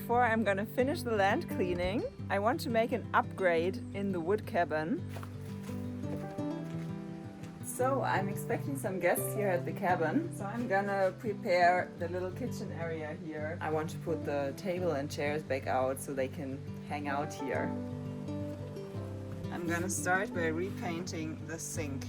before I'm gonna finish the land cleaning, I want to make an upgrade in the wood cabin. So I'm expecting some guests here at the cabin, so I'm gonna prepare the little kitchen area here. I want to put the table and chairs back out so they can hang out here. I'm gonna start by repainting the sink.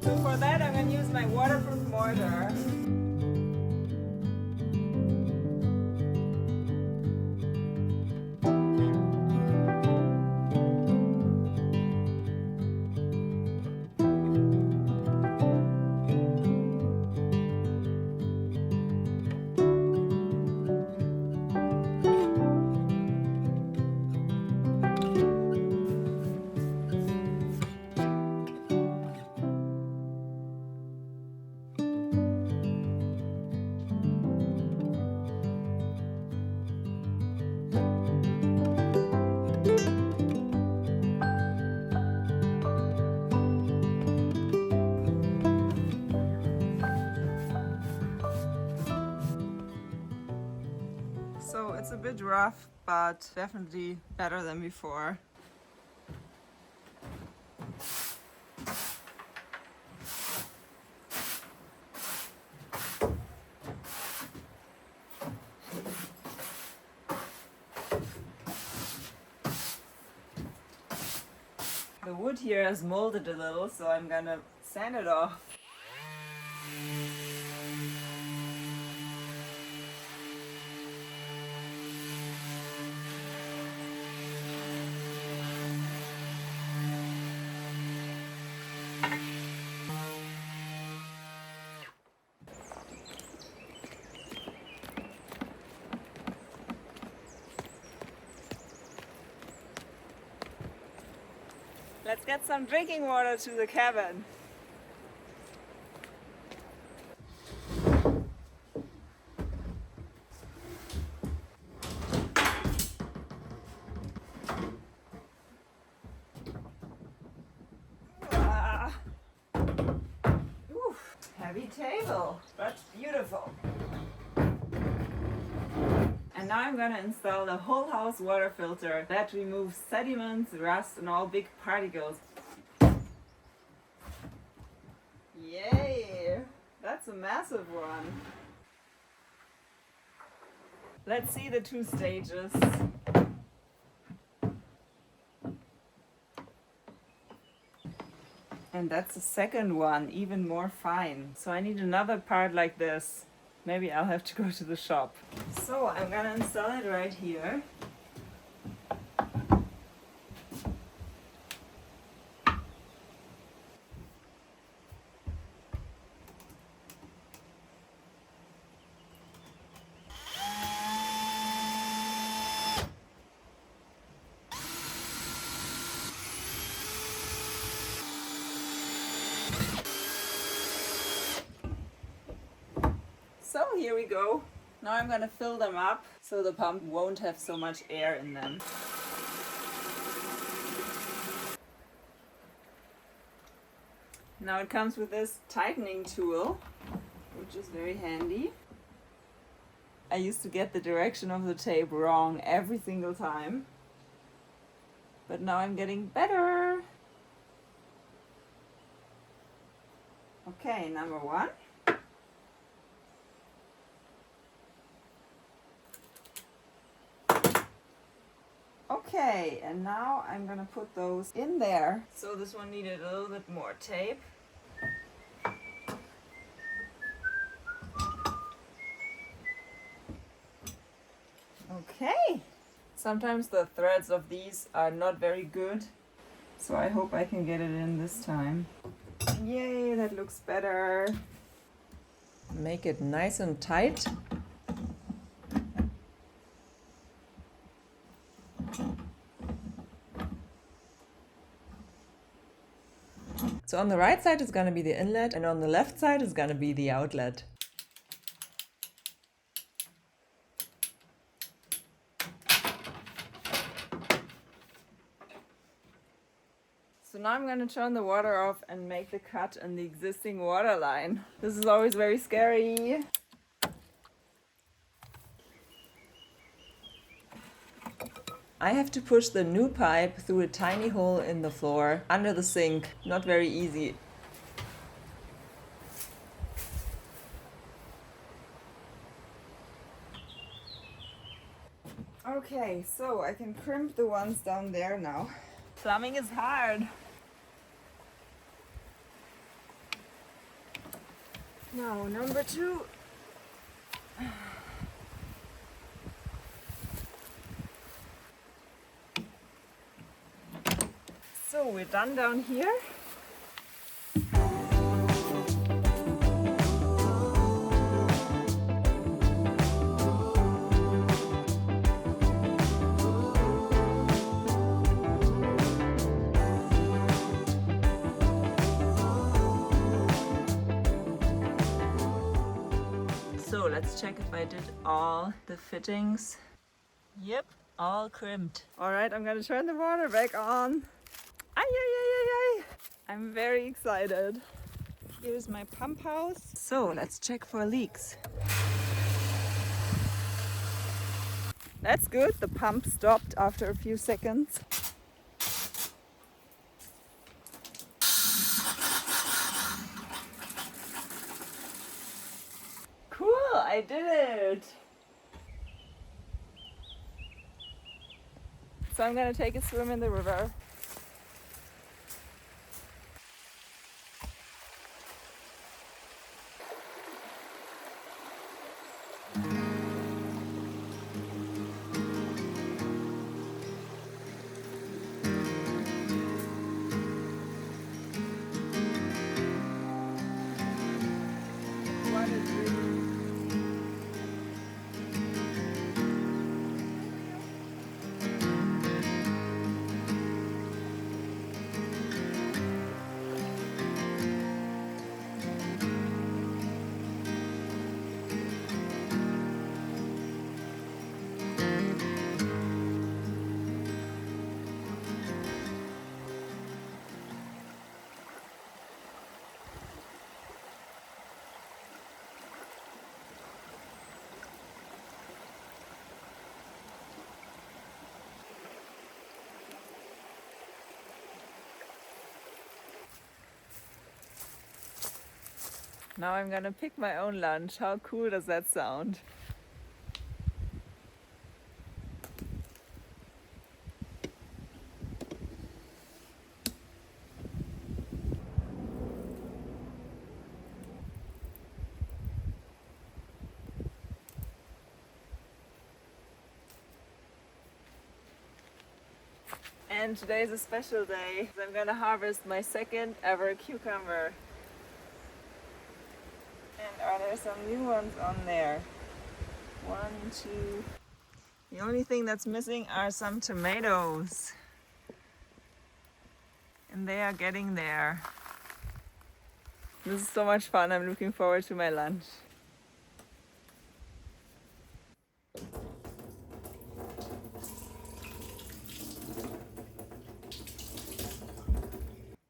So for that I'm gonna use my waterproof mortar. So it's a bit rough, but definitely better than before. The wood here has molded a little, so I'm gonna sand it off. Let's get some drinking water to the cabin. Heavy table, but beautiful. And now I'm gonna install the whole house water filter that removes sediments, rust, and all big particles. Yay! That's a massive one. Let's see the 2 stages. And that's the second one, even more fine. So I need another part like this. Maybe I'll have to go to the shop. So I'm gonna install it right here. So here we go. Now I'm gonna fill them up so the pump won't have so much air in them. Now it comes with this tightening tool, which is very handy. I used to get the direction of the tape wrong every single time, but now I'm getting better. Okay, number 1. Okay, and now I'm gonna put those in there. So this one needed a little bit more tape. Okay. Sometimes the threads of these are not very good, so I hope I can get it in this time. Yay, that looks better. Make it nice and tight. So on the right side is going to be the inlet, and on the left side is going to be the outlet. So So now I'm gonna turn the water off and make the cut in the existing water line. This is always very scary. I have to push the new pipe through a tiny hole in the floor under the sink. Not very easy. Okay, so I can crimp the ones down there now. Plumbing is hard. Now, number 2. So we're done down here. So let's check if I did all the fittings. Yep, all crimped. All right, I'm gonna turn the water back on. Ay, ay, ay, ay, ay. I'm very excited. Here's my pump house. So let's check for leaks. That's good, the pump stopped after a few seconds. Cool, I did it! So I'm gonna take a swim in the river. What a dream. Now I'm gonna pick my own lunch. How cool does that sound? And today is a special day. I'm gonna harvest my second ever cucumber. And are there some new ones on there? 1, 2. The only thing that's missing are some tomatoes. And they are getting there. This is so much fun. I'm looking forward to my lunch.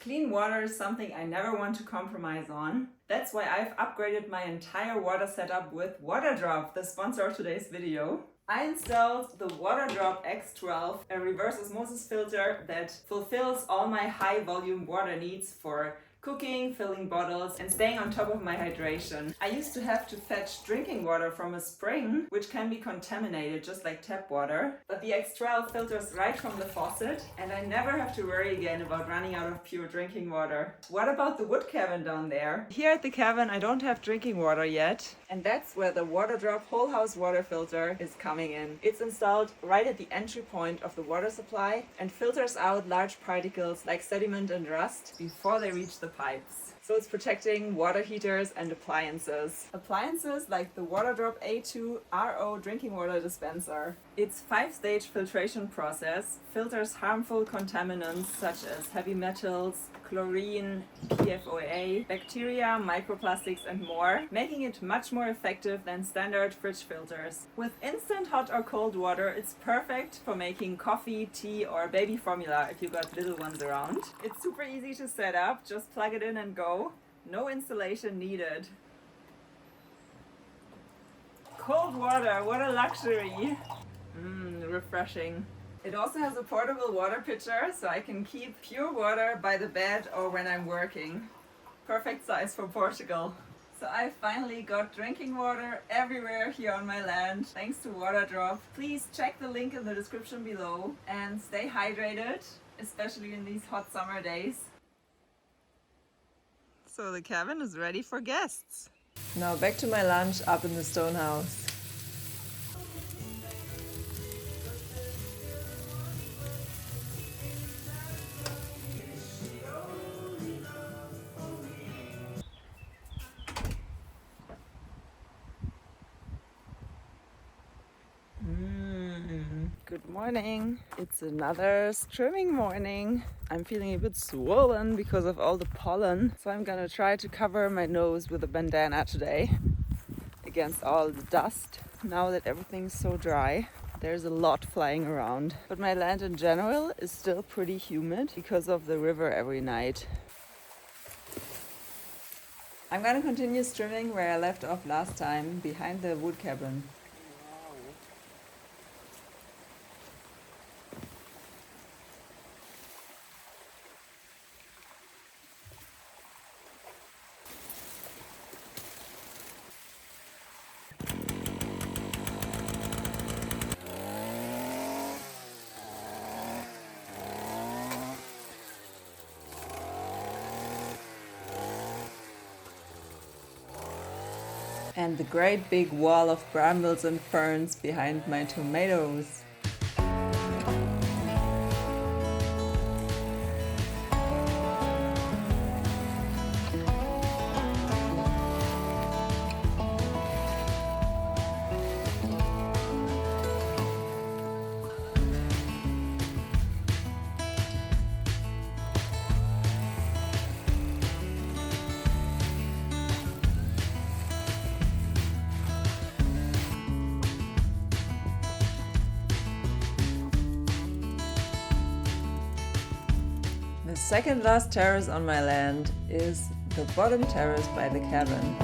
Clean water is something I never want to compromise on. That's why I've upgraded my entire water setup with Waterdrop, the sponsor of today's video. I installed the Waterdrop X12, a reverse osmosis filter that fulfills all my high volume water needs for cooking, filling bottles, and staying on top of my hydration. I used to have to fetch drinking water from a spring, which can be contaminated just like tap water. But the X12 filters right from the faucet, and I never have to worry again about running out of pure drinking water. What about the wood cabin down there? Here at the cabin, I don't have drinking water yet, and that's where the Waterdrop whole house water filter is coming in. It's installed right at the entry point of the water supply and filters out large particles like sediment and rust before they reach the pipes. So it's protecting water heaters and appliances. Appliances like the Waterdrop A2 RO drinking water dispenser. Its 5-stage filtration process filters harmful contaminants such as heavy metals, chlorine, PFOA, bacteria, microplastics and more, making it much more effective than standard fridge filters. With instant hot or cold water, it's perfect for making coffee, tea or baby formula if you got little ones around. It's super easy to set up, just plug it in and go. No installation needed. Cold water, what a luxury! Refreshing. It also has a portable water pitcher, so I can keep pure water by the bed or when I'm working. Perfect size for Portugal. So I finally got drinking water everywhere here on my land, thanks to Waterdrop. Please check the link in the description below and stay hydrated, especially in these hot summer days. So the cabin is ready for guests. Now back to my lunch up in the stone house. Good morning. It's another streaming morning. I'm feeling a bit swollen because of all the pollen, so I'm gonna try to cover my nose with a bandana today against all the dust. Now that everything's so dry, there's a lot flying around. But my land in general is still pretty humid because of the river every night. I'm gonna continue streaming where I left off last time, behind the wood cabin. And the great big wall of brambles and ferns behind my tomatoes. The second last terrace on my land is the bottom terrace by the cabin.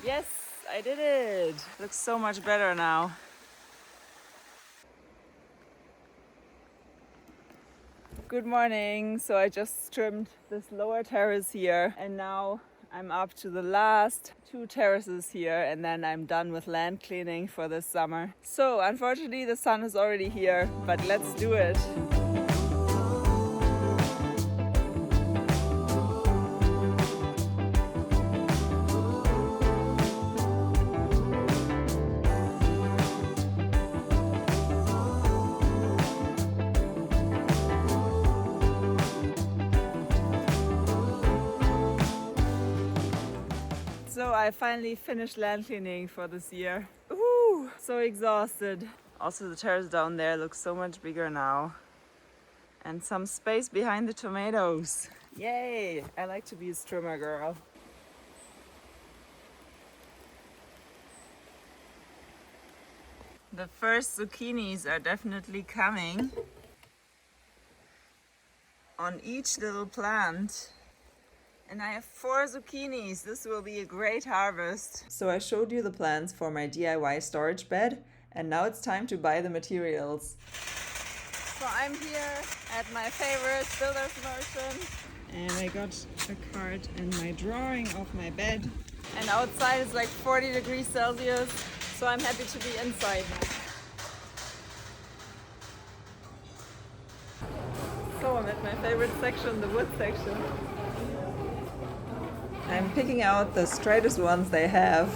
Yes, I did it! Looks so much better now. Good morning! So I just trimmed this lower terrace here and now I'm up to the last 2 terraces here and then I'm done with land cleaning for this summer. So unfortunately the sun is already here, but let's do it! So I finally finished land cleaning for this year. Ooh, so exhausted. Also the terrace down there looks so much bigger now. And some space behind the tomatoes. Yay! I like to be a trimmer girl. The first zucchinis are definitely coming on each little plant. And I have 4 zucchinis. This will be a great harvest. So I showed you the plans for my DIY storage bed, and now it's time to buy the materials. So I'm here at my favorite builder's merchant and I got a card and my drawing of my bed. And outside is like 40 degrees Celsius, so I'm happy to be inside now. So I'm at my favorite section, the wood section. I'm picking out the straightest ones they have.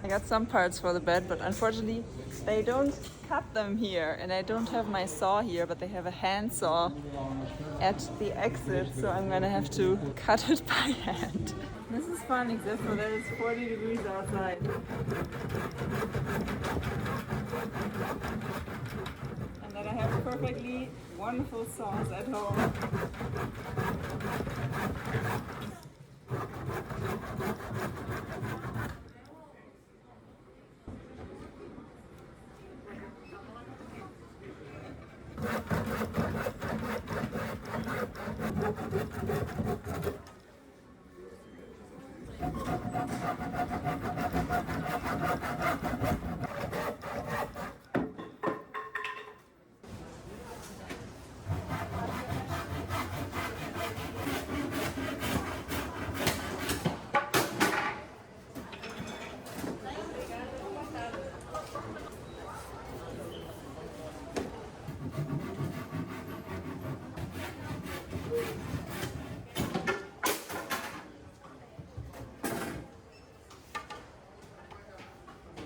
I got some parts for the bed, but unfortunately they don't cut them here, and I don't have my saw here, but they have a hand saw at the exit, so I'm gonna have to cut it by hand. This is fun, except for that it's 40 degrees outside. And that I have perfectly wonderful saws at home.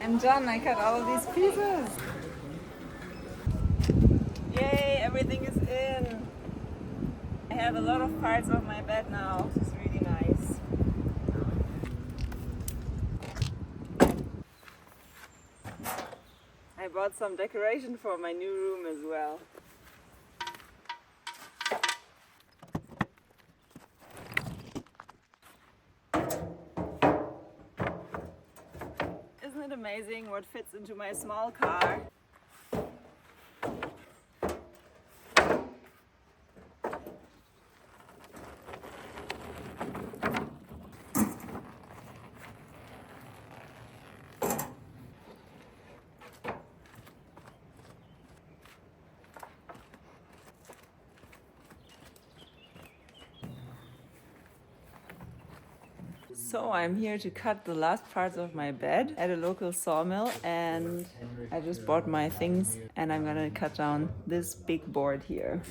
I'm done, I cut all of these pieces. Yay, everything is in. I have a lot of parts of my bed now, which is really nice. I bought some decoration for my new room as well. Isn't it amazing what fits into my small car? So I'm here to cut the last parts of my bed at a local sawmill, and I just bought my things and I'm gonna cut down this big board here.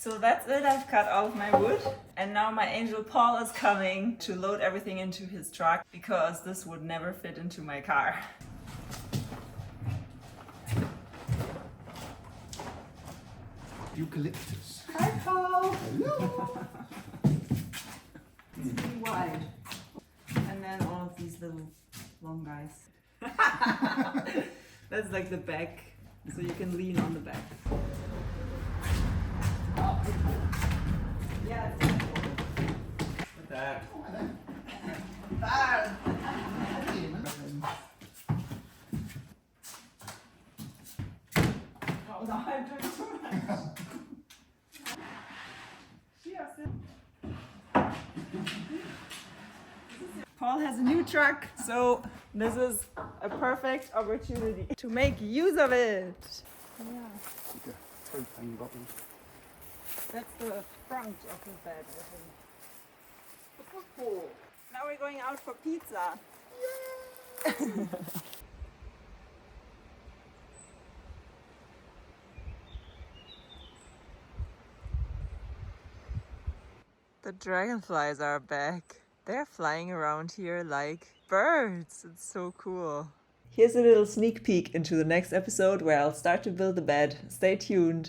So that's it, I've cut all of my wood, and now my angel Paul is coming to load everything into his truck because this would never fit into my car. Eucalyptus. Hi Paul! Hello. It's pretty wide. And then all of these little long guys. That's like the back, so you can lean on the back. Yeah. What's that? Oh no, I'm doing too much. Paul has a new truck, so this is a perfect opportunity to make use of it. Yeah. Propane bottles. That's the front of the bed, I think. So cool. Now we're going out for pizza. Yay! The dragonflies are back. They're flying around here like birds. It's so cool. Here's a little sneak peek into the next episode where I'll start to build the bed. Stay tuned.